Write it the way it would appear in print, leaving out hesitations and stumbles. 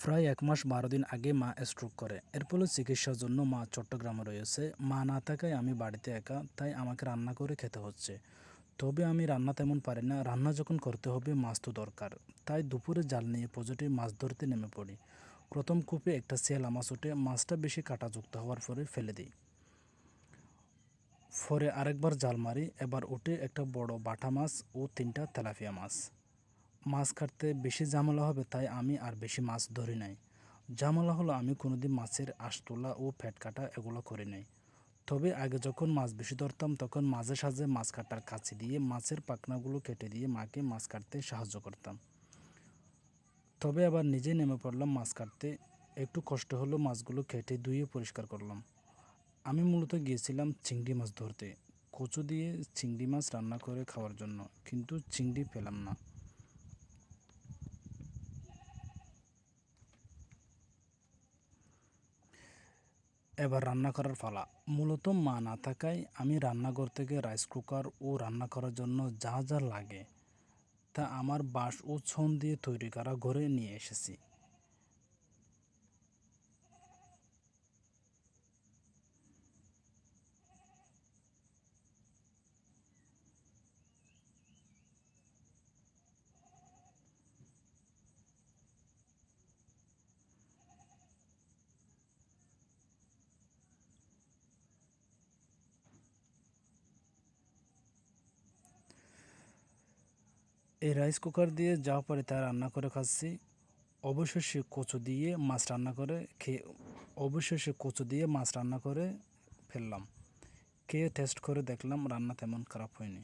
প্রায় ১ মাস ১২ দিন আগে মা স্ট্রোক করে। এর ফলে চিকিৎসার জন্য মা চট্টগ্রামে রয়েছে। মা না থাকায় আমি বাড়িতে একা, তাই আমাকে রান্না করে খেতে হচ্ছে। তবে আমি রান্না তেমন পারি না, রান্না যখন করতে হবে মাছ তো দরকার। তাই দুপুরে জাল নিয়ে পজেটে মাছ ধরতে নেমে পড়ি। প্রথম কূপে একটা শিয়ালা মাছ ওঠে, মাছটা বেশি কাঁটাযুক্ত হওয়ার পরে ফেলে দিই। পরে আরেকবার জাল মারি, এবার ওঠে একটা বড় বাটা মাছ ও ৩টা তেলাপিয়া মাছ। মাছ কাটতে বেশি ঝামেলা হবে তাই আমি আর বেশি মাছ ধরি নাই। ঝামেলা হলো আমি কোনোদিন মাছের আঁশ তোলা ও ফ্যাট কাটা এগুলো করি নাই। তবে আগে যখন মাছ বেশি ধরতাম তখন মাঝে সাঝে মাছ কাটার কাঁচি দিয়ে মাছের পাখনাগুলো কেটে দিয়ে মাকে মাছ কাটতে সাহায্য করতাম। তবে আবার নিজে নেমে পড়লাম মাছ কাটতে। একটু কষ্ট হলো, মাছগুলো কেটে ধুয়ে পরিষ্কার করলাম। আমি মূলত গিয়েছিলাম চিংড়ি মাছ ধরতে, কচু দিয়ে চিংড়ি মাছ রান্না করে খাওয়ার জন্য, কিন্তু চিংড়ি পেলাম না। এবার রান্না করার পালা। মূলত মা না থাকায় আমি রান্নাঘর থেকে রাইস কুকার ও রান্না করার জন্য যা যা লাগে তা আমার বাঁশ ও ছন দিয়ে তৈরি করা ঘরে নিয়ে এসেছি। এই রাইস কুকার দিয়ে যা পারি তা রান্না করে খাচ্ছি। অবশেষে কচু দিয়ে মাছ রান্না করে খেয়ে অবশেষে কচু দিয়ে মাছ রান্না করে ফেললাম। খেয়ে টেস্ট করে দেখলাম রান্না তেমন খারাপ হয়নি।